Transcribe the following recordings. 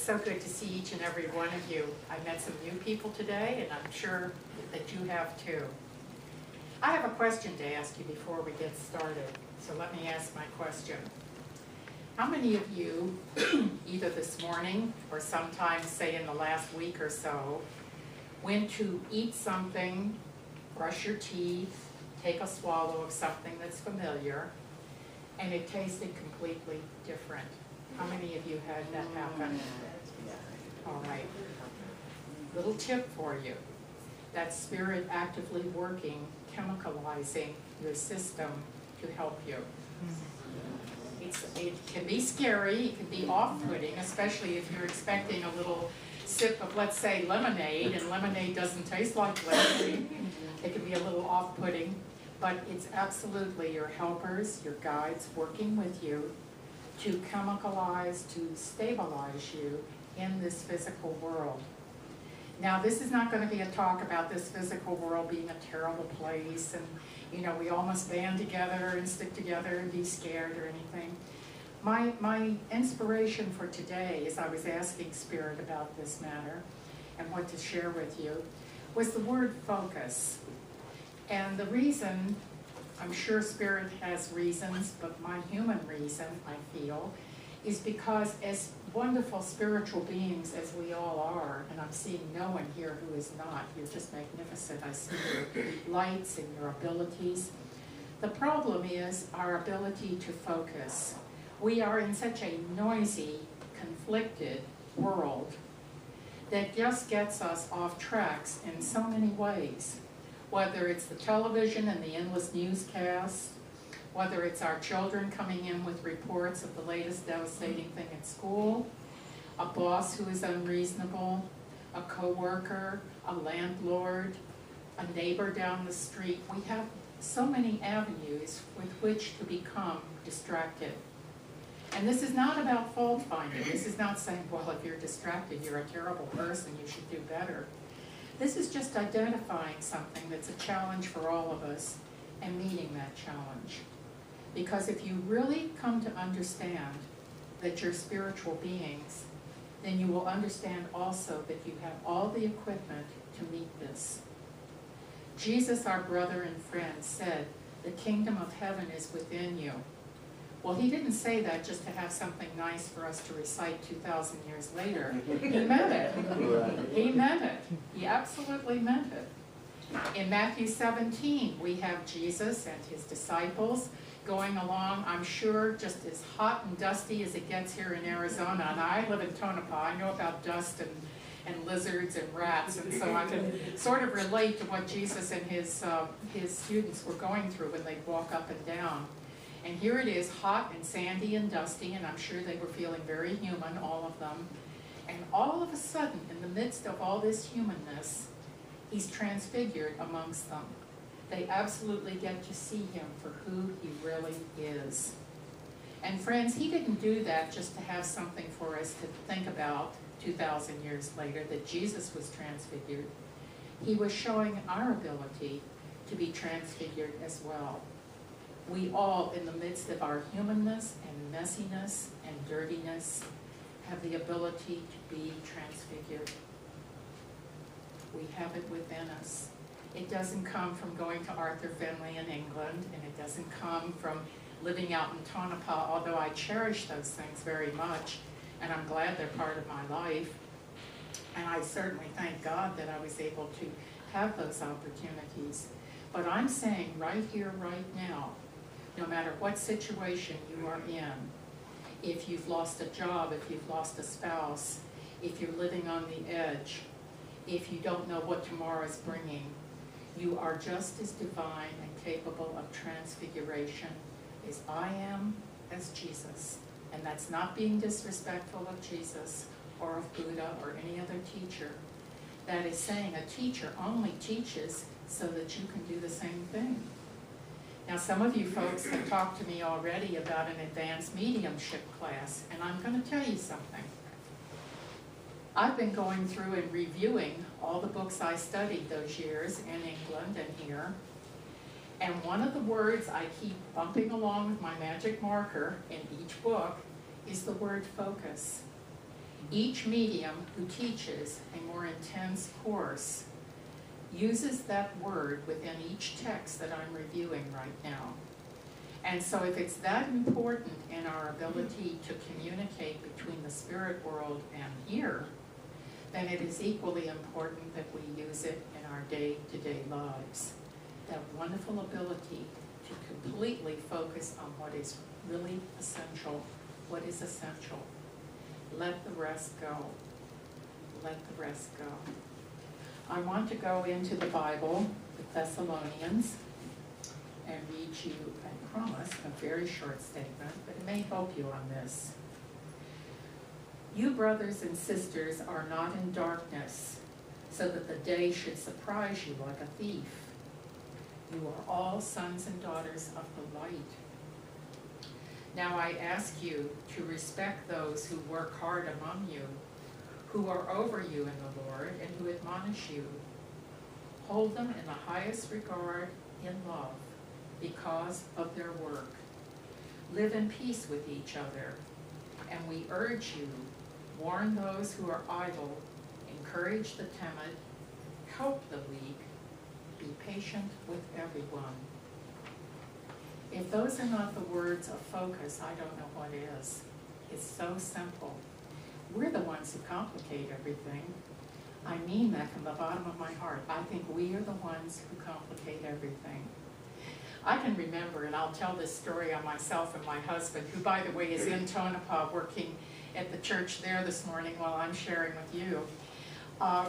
so good to see each and every one of you. I met some new people today, and I'm sure that you have too. I have a question to ask you before we get started, so let me ask my question. How many of you, either this morning or sometime, say in the last week or so, went to eat something, brush your teeth, take a swallow of something that's familiar, and it tasted completely different? How many of you had that happen? All right. Little tip for you. That's spirit actively working, chemicalizing your system to help you. It can be scary, it can be off-putting, especially if you're expecting a little sip of, let's say, lemonade, and lemonade doesn't taste like lemonade. It can be a little off-putting, but it's absolutely your helpers, your guides working with you to chemicalize, to stabilize you in this physical world. Now, this is not going to be a talk about this physical world being a terrible place and, you know, we all must band together and stick together and be scared or anything. My inspiration for today, as I was asking Spirit about this matter and what to share with you, was the word focus. And the reason, I'm sure Spirit has reasons, but my human reason, I feel, is because as wonderful spiritual beings as we all are, and I'm seeing no one here who is not, you're just magnificent, I see your lights and your abilities. The problem is our ability to focus. We are in such a noisy, conflicted world that just gets us off tracks in so many ways. Whether it's the television and the endless newscasts, whether it's our children coming in with reports of the latest devastating thing at school, a boss who is unreasonable, a coworker, a landlord, a neighbor down the street. We have so many avenues with which to become distracted. And this is not about fault finding. This is not saying, well, if you're distracted, you're a terrible person, you should do better. This is just identifying something that's a challenge for all of us and meeting that challenge. Because if you really come to understand that you're spiritual beings, then you will understand also that you have all the equipment to meet this. Jesus, our brother and friend, said, "The kingdom of heaven is within you." Well, he didn't say that just to have something nice for us to recite 2,000 years later. He meant it. He meant it. He absolutely meant it. In Matthew 17, we have Jesus and his disciples going along, I'm sure, just as hot and dusty as it gets here in Arizona. And I live in Tonopah. I know about dust and lizards and rats, and so I can sort of relate to what Jesus and his students were going through when they'd walk up and down. And here it is, hot and sandy and dusty, and I'm sure they were feeling very human, all of them. And all of a sudden, in the midst of all this humanness, he's transfigured amongst them. They absolutely get to see him for who he really is. And friends, he didn't do that just to have something for us to think about 2,000 years later, that Jesus was transfigured. He was showing our ability to be transfigured as well. We all, in the midst of our humanness and messiness and dirtiness, have the ability to be transfigured. We have it within us. It doesn't come from going to Arthur Findlay in England, and it doesn't come from living out in Tonopah, although I cherish those things very much, and I'm glad they're part of my life. And I certainly thank God that I was able to have those opportunities. But I'm saying right here, right now, no matter what situation you are in, if you've lost a job, if you've lost a spouse, if you're living on the edge, if you don't know what tomorrow is bringing, you are just as divine and capable of transfiguration as I am, as Jesus. And that's not being disrespectful of Jesus or of Buddha or any other teacher. That is saying a teacher only teaches so that you can do the same thing. Now, some of you folks have talked to me already about an advanced mediumship class, and I'm going to tell you something. I've been going through and reviewing all the books I studied those years in England and here, and one of the words I keep bumping along with my magic marker in each book is the word focus. Each medium who teaches a more intense course uses that word within each text that I'm reviewing right now. And so if it's that important in our ability to communicate between the spirit world and here, then it is equally important that we use it in our day-to-day lives. That wonderful ability to completely focus on what is really essential. What is essential? Let the rest go. Let the rest go. I want to go into the Bible, the Thessalonians, and read you, I promise, a very short statement, but it may help you on this. You brothers and sisters are not in darkness, so that the day should surprise you like a thief. You are all sons and daughters of the light. Now I ask you to respect those who work hard among you, who are over you in the Lord, and who admonish you. Hold them in the highest regard in love because of their work. Live in peace with each other, and we urge you, warn those who are idle, encourage the timid, help the weak, be patient with everyone. If those are not the words of focus, I don't know what is. It's so simple. We're the ones who complicate everything. I mean that from the bottom of my heart. I think we are the ones who complicate everything. I can remember, and I'll tell this story on myself and my husband, who, by the way, is in Tonopah working at the church there this morning while I'm sharing with you.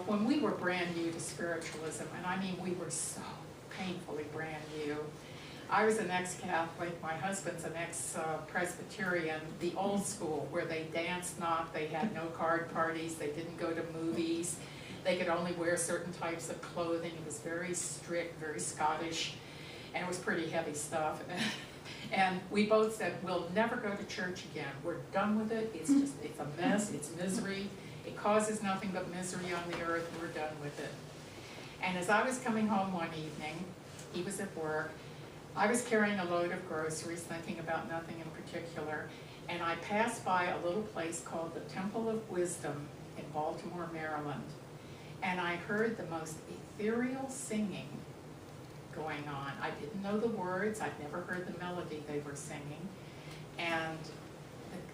When we were brand new to spiritualism, and I mean we were so painfully brand new. I was an ex-Catholic, my husband's an ex-Presbyterian, the old school, where they danced not, they had no card parties, they didn't go to movies, they could only wear certain types of clothing. It was very strict, very Scottish, and it was pretty heavy stuff. And we both said, we'll never go to church again. We're done with it. It's just, it's a mess, it's misery. It causes nothing but misery on the earth. We're done with it. And as I was coming home one evening, he was at work, I was carrying a load of groceries, thinking about nothing in particular, and I passed by a little place called the Temple of Wisdom in Baltimore, Maryland, and I heard the most ethereal singing going on. I didn't know the words, I'd never heard the melody they were singing, and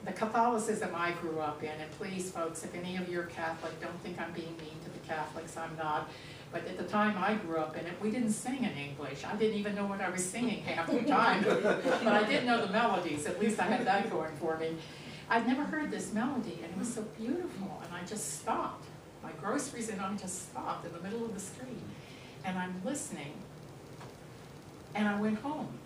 the Catholicism I grew up in, and please folks, if any of you are Catholic, don't think I'm being mean to the Catholics, I'm not. But at the time I grew up in it, we didn't sing in English. I didn't even know what I was singing half the time. But I did know the melodies, at least I had that going for me. I'd never heard this melody, and it was so beautiful, and I just stopped. My groceries and I just stopped in the middle of the street. And I'm listening, and I went home.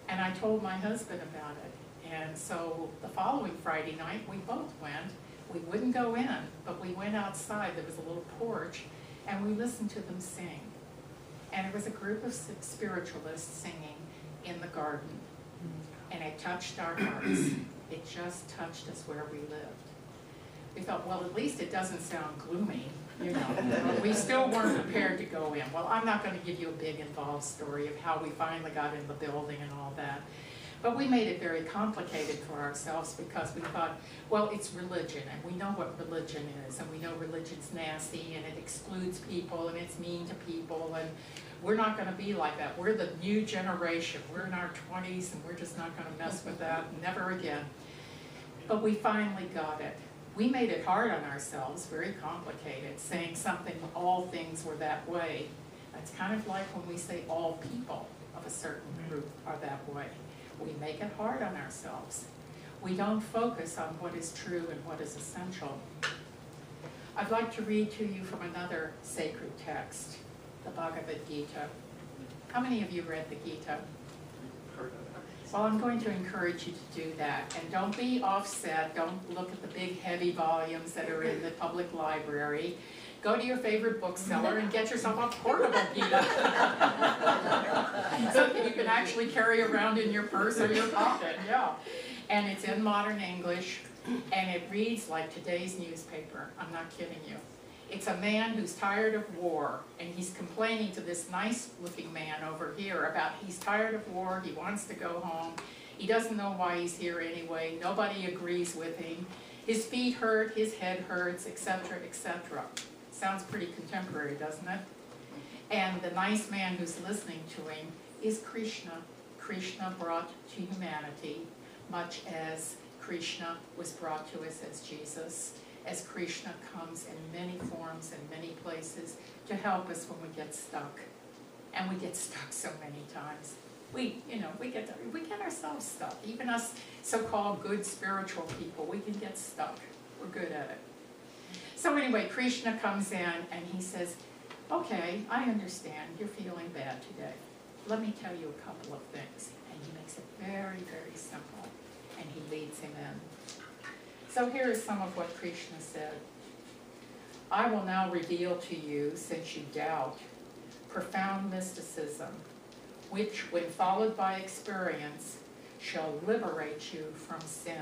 And I told my husband about it. And so the following Friday night, we both went. We wouldn't go in, but we went outside. There was a little porch, and we listened to them sing. And it was a group of spiritualists singing in the garden. And it touched our hearts. It just touched us where we lived. We thought, well, at least it doesn't sound gloomy, you know. But we still weren't prepared to go in. Well, I'm not going to give you a big involved story of how we finally got in the building and all that. But we made it very complicated for ourselves because we thought, well, it's religion, and we know what religion is, and we know religion's nasty, and it excludes people, and it's mean to people, and we're not going to be like that. We're the new generation. We're in our 20s, and we're just not going to mess with that, never again. But we finally got it. We made it hard on ourselves, very complicated, saying something, all things were that way. That's kind of like when we say all people of a certain group are that way. We make it hard on ourselves. We don't focus on what is true and what is essential. I'd like to read to you from another sacred text, the Bhagavad Gita. How many of you read the Gita? Well, I'm going to encourage you to do that. And don't be offset. Don't look at the big heavy volumes that are in the public library. Go to your favorite bookseller and get yourself a portable Gita. Something you can actually carry around in your purse or your pocket, yeah. And it's in modern English, and it reads like today's newspaper. I'm not kidding you. It's a man who's tired of war, and he's complaining to this nice-looking man over here about he's tired of war, he wants to go home, he doesn't know why he's here anyway, nobody agrees with him, His feet hurt, his head hurts, etc., etc. Sounds pretty contemporary, doesn't it? And the nice man who's listening to him is Krishna. Krishna brought to humanity, much as Krishna was brought to us as Jesus, as Krishna comes in many forms and many places to help us when we get stuck. And we get stuck so many times. We get ourselves stuck. Even us so-called good spiritual people, we can get stuck. We're good at it. So anyway, Krishna comes in and he says, okay, I understand you're feeling bad today. Let me tell you a couple of things. And he makes it very, very simple. And he leads him in. So here is some of what Krishna said. I will now reveal to you, since you doubt, profound mysticism, which, when followed by experience, shall liberate you from sin.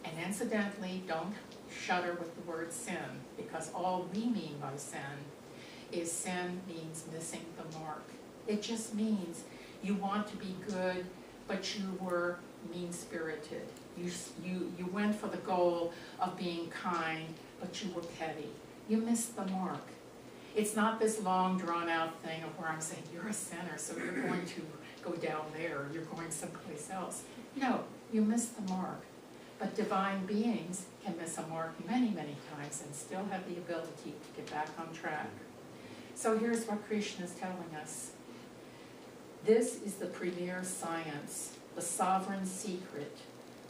And incidentally, don't shudder with the word sin, because all we mean by sin means missing the mark. It just means you want to be good, but you were mean-spirited. You went for the goal of being kind, but you were petty. You missed the mark. It's not this long, drawn-out thing of where I'm saying, you're a sinner, so you're going to go down there, or you're going someplace else. No, you missed the mark. But divine beings can miss a mark many, many times and still have the ability to get back on track. So here's what Krishna is telling us. This is the premier science, the sovereign secret,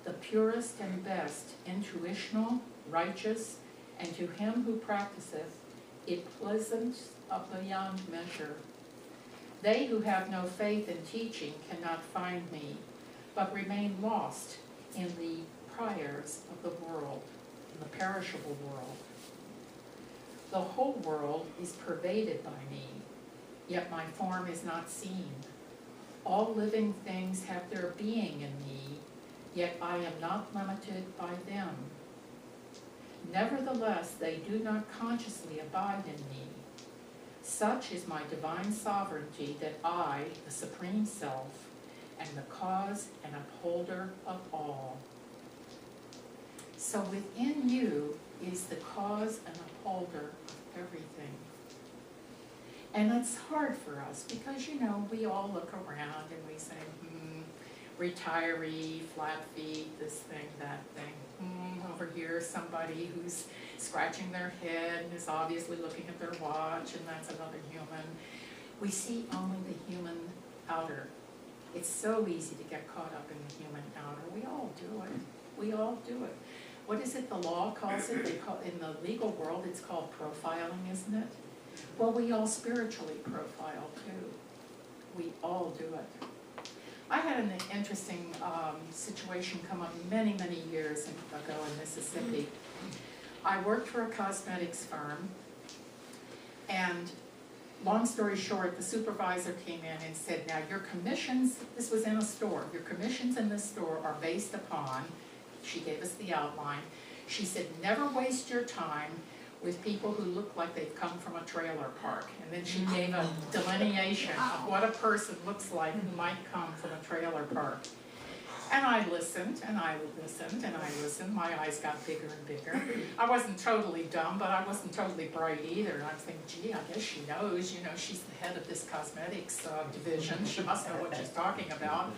the purest and best, intuitional, righteous, and to him who practiseth, it pleasant beyond measure. They who have no faith in teaching cannot find me, but remain lost in the priors of the world, in the perishable world. The whole world is pervaded by me, yet my form is not seen. All living things have their being in me, yet I am not limited by them. Nevertheless, they do not consciously abide in me. Such is my divine sovereignty that I, the Supreme Self, am the cause and upholder of all. So within you is the cause and upholder of everything. And it's hard for us because, we all look around and we say, retiree, flat feet, this thing, that thing. Over here, somebody who's scratching their head and is obviously looking at their watch, and that's another human. We see only the human outer. It's so easy to get caught up in the human outer. We all do it. We all do it. What is it the law calls it? In the legal world, it's called profiling, isn't it? Well, we all spiritually profile, too. We all do it. I had an interesting situation come up many, many years ago in Mississippi. I worked for a cosmetics firm, and long story short, the supervisor came in and said, now your commissions, this was in a store, your commissions in this store are based upon, she gave us the outline, she said, never waste your time with people who look like they've come from a trailer park. And then she gave a delineation of what a person looks like who might come from a trailer park. And I listened, and I listened, and I listened. My eyes got bigger and bigger. I wasn't totally dumb, but I wasn't totally bright either. And I'm thinking, gee, I guess she knows. She's the head of this cosmetics division. She must know what she's talking about.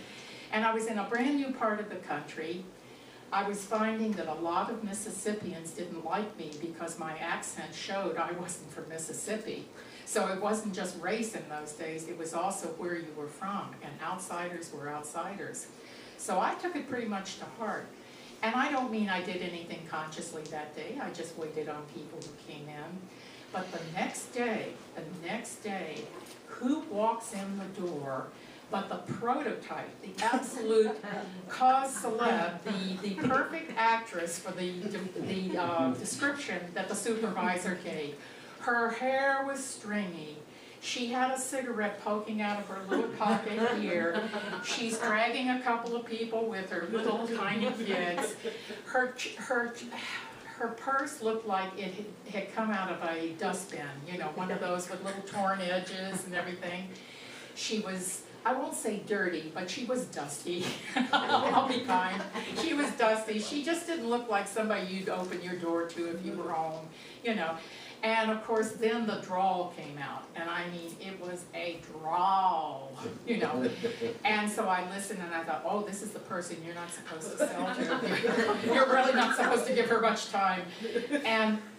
And I was in a brand new part of the country. I was finding that a lot of Mississippians didn't like me because my accent showed I wasn't from Mississippi. So it wasn't just race in those days, it was also where you were from, and outsiders were outsiders. So I took it pretty much to heart. And I don't mean I did anything consciously that day, I just waited on people who came in. But the next day, who walks in the door but the prototype, the absolute cause celeb, the perfect actress for the description that the supervisor gave. Her hair was stringy. She had a cigarette poking out of her little pocket here. She's dragging a couple of people with her, little tiny kids. Her purse looked like it had come out of a dustbin, one of those with little torn edges and everything. She was I won't say dirty, but she was dusty. I'll be kind. She was dusty. She just didn't look like somebody you'd open your door to if you were home, you know. And of course, then the drawl came out, and I mean, it was a drawl, you know. And so I listened, and I thought, oh, this is the person you're not supposed to sell to. You're really not supposed to give her much time.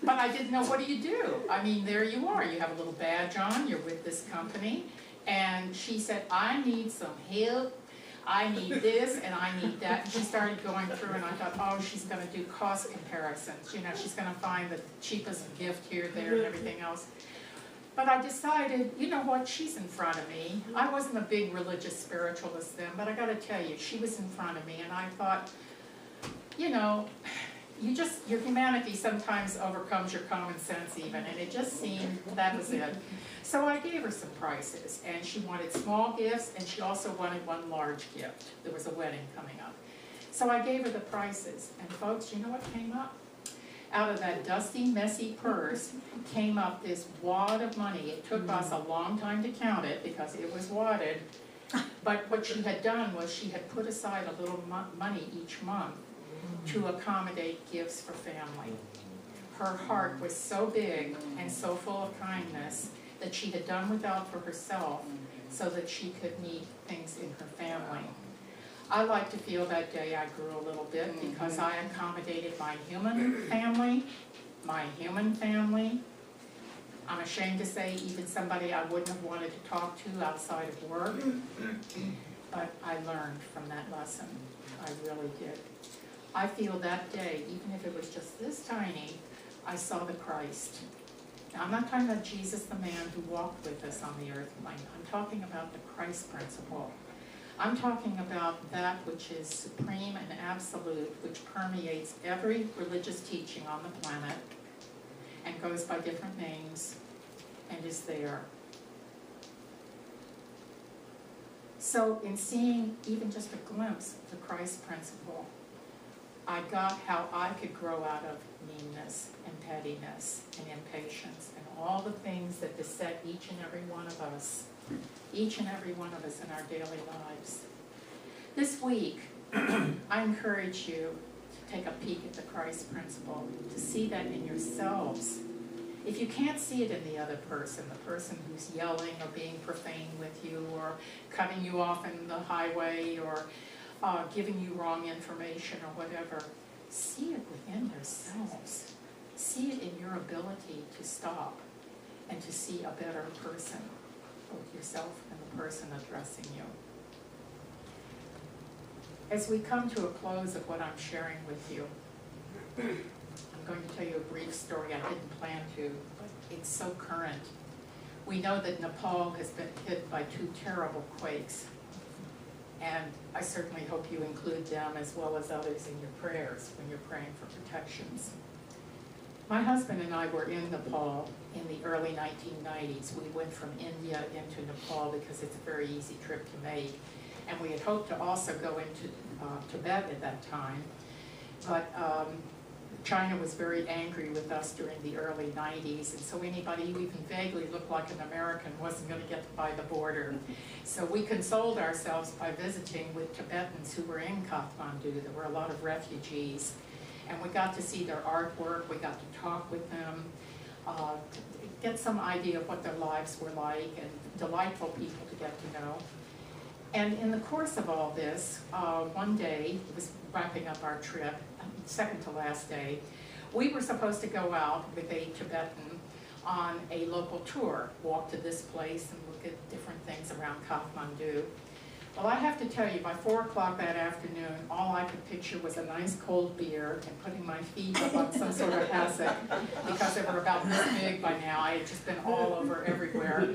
But I didn't know, what do you do? I mean, there you are. You have a little badge on. You're with this company. And she said, I need some help. I need this and I need that. And she started going through, and I thought, oh, she's going to do cost comparisons. You know, she's going to find the cheapest gift here, there, and everything else. But I decided, you know what, she's in front of me. I wasn't a big religious spiritualist then, but I got to tell you, she was in front of me, and I thought, you know, your humanity sometimes overcomes your common sense even, and it just seemed that was it. So I gave her some prices, and she wanted small gifts, and she also wanted one large gift. There was a wedding coming up. So I gave her the prices, and folks, you know what came up? Out of that dusty, messy purse came up this wad of money. It took us a long time to count it because it was wadded, but what she had done was she had put aside a little money each month to accommodate gifts for family. Her heart was so big and so full of kindness that she had done without for herself so that she could meet things in her family. I like to feel that day I grew a little bit because I accommodated my human family. I'm ashamed to say even somebody I wouldn't have wanted to talk to outside of work, but I learned from that lesson. I really did. I feel that day, even if it was just this tiny, I saw the Christ. Now, I'm not talking about Jesus, the man who walked with us on the earth plane. I'm talking about the Christ principle. I'm talking about that which is supreme and absolute, which permeates every religious teaching on the planet and goes by different names and is there. So in seeing even just a glimpse of the Christ principle, I got how I could grow out of meanness and pettiness and impatience and all the things that beset each and every one of us in our daily lives. This week, I encourage you to take a peek at the Christ principle, to see that in yourselves. If you can't see it in the other person, the person who's yelling or being profane with you or cutting you off in the highway or giving you wrong information or whatever, see it within yourselves. See it in your ability to stop and to see a better person, both yourself and the person addressing you. As we come to a close of what I'm sharing with you, I'm going to tell you a brief story. I didn't plan to, but it's so current. We know that Nepal has been hit by 2 terrible quakes, and I certainly hope you include them as well as others in your prayers when you're praying for protections. My husband and I were in Nepal in the early 1990s. We went from India into Nepal because it's a very easy trip to make. And we had hoped to also go into Tibet at that time. But China was very angry with us during the early 90s, and so anybody who even vaguely looked like an American wasn't going to get by the border. So we consoled ourselves by visiting with Tibetans who were in Kathmandu. There were a lot of refugees. And we got to see their artwork, we got to talk with them, get some idea of what their lives were like, and delightful people to get to know. And in the course of all this, one day, it was wrapping up our trip, second to last day, we were supposed to go out with a Tibetan on a local tour, walk to this place and look at different things around Kathmandu. Well, I have to tell you, by 4 o'clock that afternoon, all I could picture was a nice cold beer and putting my feet up on some sort of hassock, because they were about this big by now. I had just been all over everywhere.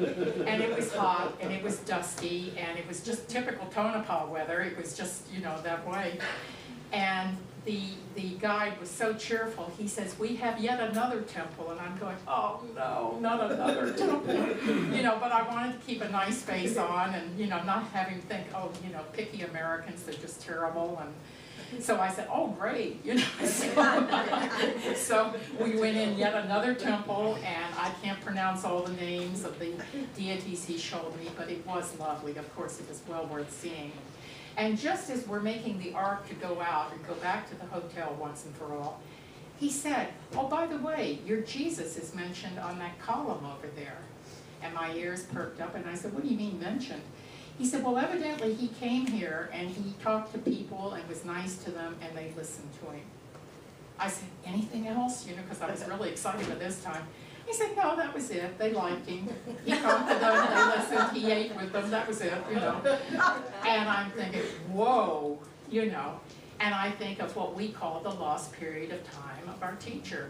And it was hot, and it was dusty, and it was just typical Tonopah weather. It was just, you know, that way. And the guide was so cheerful. He says, we have yet another temple. And I'm going, oh no, not another temple. You know, but I wanted to keep a nice face on and, you know, not have him think, oh, you know, picky Americans, they're just terrible. So I said, oh, great, you know. So we went in yet another temple, and I can't pronounce all the names of the deities he showed me, but it was lovely. Of course, it was well worth seeing. And just as we're making the arc to go out and go back to the hotel once and for all, he said, oh, by the way, your Jesus is mentioned on that column over there. And my ears perked up, and I said, what do you mean mentioned? He said, well, evidently he came here and he talked to people and was nice to them, and they listened to him. I said, anything else? You know, because I was really excited at this time. He said, no, that was it. They liked him. He talked to them, they listened, he ate with them, that was it, you know. And I'm thinking, whoa, you know. And I think of what we call the lost period of time of our teacher,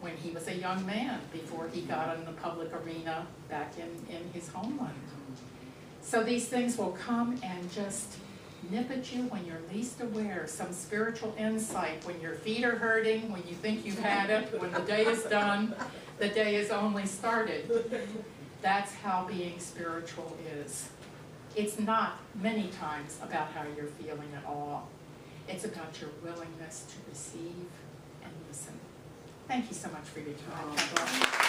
when he was a young man before he got in the public arena back in his homeland. So these things will come and just nip at you when you're least aware. Some spiritual insight when your feet are hurting, when you think you've had it, when the day is done, the day is only started. That's how being spiritual is. It's not many times about how you're feeling at all. It's about your willingness to receive and listen. Thank you so much for your time.